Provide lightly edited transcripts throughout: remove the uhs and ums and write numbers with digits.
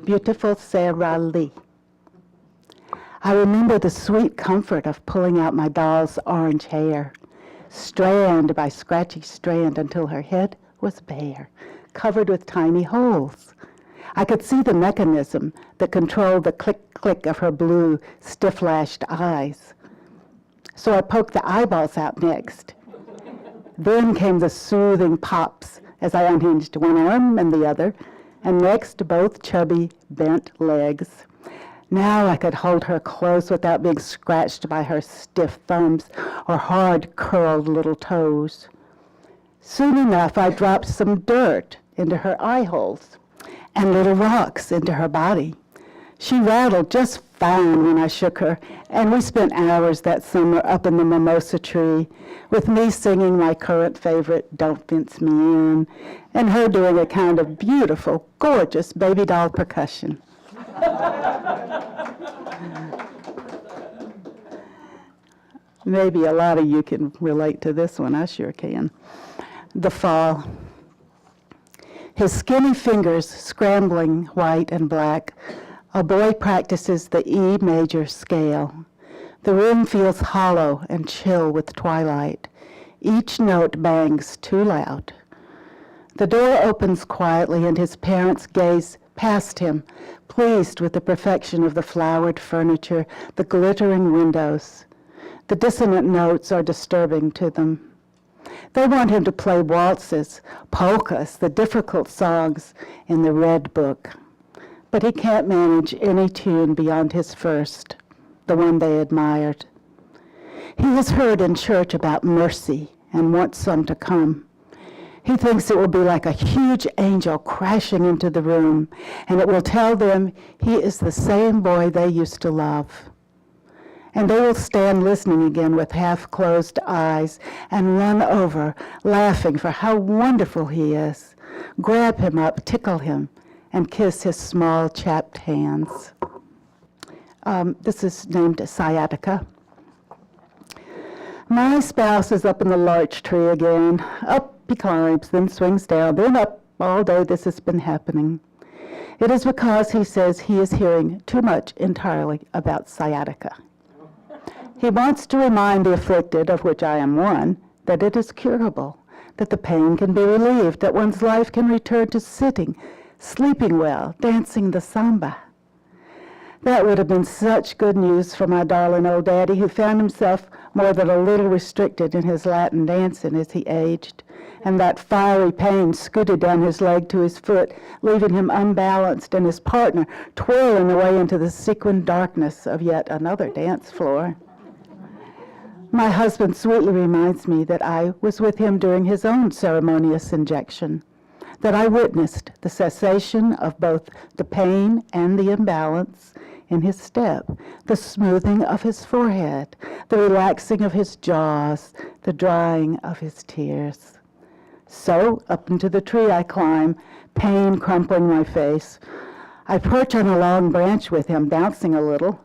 Beautiful Sara Lee. I remember the sweet comfort of pulling out my doll's orange hair, strand by scratchy strand, until her head was bare, covered with tiny holes. I could see the mechanism that controlled the click-click of her blue, stiff-lashed eyes. So I poked the eyeballs out next. Then came the soothing pops as I unhinged one arm and the other, and next both chubby, bent legs. Now I could hold her close without being scratched by her stiff thumbs or hard, curled little toes. Soon enough, I dropped some dirt into her eye holes and little rocks into her body. She rattled just fine when I shook her, and we spent hours that summer up in the mimosa tree, with me singing my current favorite, Don't Fence Me In, and her doing a kind of beautiful, gorgeous baby doll percussion. Maybe a lot of you can relate to this one. I sure can. The fall. His skinny fingers scrambling white and black, a boy practices the E major scale. The room feels hollow and chill with twilight. Each note bangs too loud. The door opens quietly and his parents gaze past him, pleased with the perfection of the flowered furniture, the glittering windows. The dissonant notes are disturbing to them. They want him to play waltzes, polkas, the difficult songs in the Red Book. But he can't manage any tune beyond his first, the one they admired. He has heard in church about mercy and wants some to come. He thinks it will be like a huge angel crashing into the room, and it will tell them he is the same boy they used to love. And they will stand listening again with half-closed eyes and run over, laughing for how wonderful he is, grab him up, tickle him, and kiss his small, chapped hands. This is named Sciatica. My spouse is up in the larch tree again. Up he climbs, then swings down, then up. All day this has been happening. It is because he says he is hearing too much entirely about sciatica. He wants to remind the afflicted, of which I am one, that it is curable, that the pain can be relieved, that one's life can return to sitting, sleeping well, dancing the samba. That would have been such good news for my darling old daddy, who found himself more than a little restricted in his Latin dancing as he aged, and that fiery pain scooted down his leg to his foot, leaving him unbalanced and his partner twirling away into the sequined darkness of yet another dance floor. My husband sweetly reminds me that I was with him during his own ceremonious injection, that I witnessed the cessation of both the pain and the imbalance in his step, the smoothing of his forehead, the relaxing of his jaws, the drying of his tears. So up into the tree I climb, pain crumpling my face. I perch on a long branch with him, bouncing a little,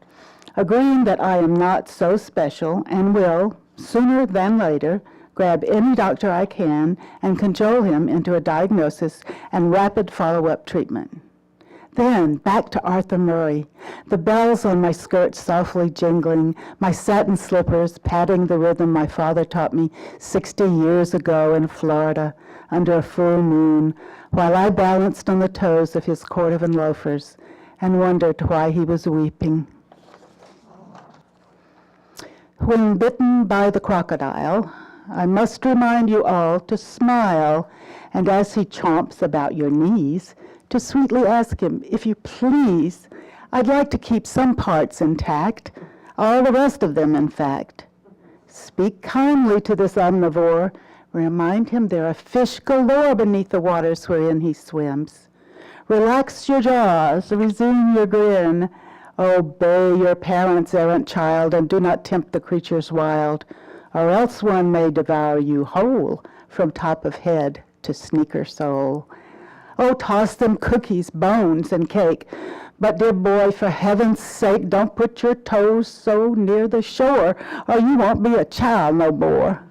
agreeing that I am not so special and will, sooner than later, grab any doctor I can and cajole him into a diagnosis and rapid follow-up treatment. Then back to Arthur Murray, the bells on my skirt softly jingling, my satin slippers patting the rhythm my father taught me 60 years ago in Florida under a full moon, while I balanced on the toes of his cordovan loafers and wondered why he was weeping. When bitten by the crocodile, I must remind you all to smile, and as he chomps about your knees, to sweetly ask him, if you please, I'd like to keep some parts intact, all the rest of them, in fact. Speak kindly to this omnivore. Remind him there are fish galore beneath the waters wherein he swims. Relax your jaws, resume your grin. Obey your parents, errant child, and do not tempt the creatures wild, or else one may devour you whole, from top of head to sneaker sole. Oh, toss them cookies, bones, and cake, But, dear boy, for heaven's sake, don't put your toes so near the shore, or you won't be a child no more.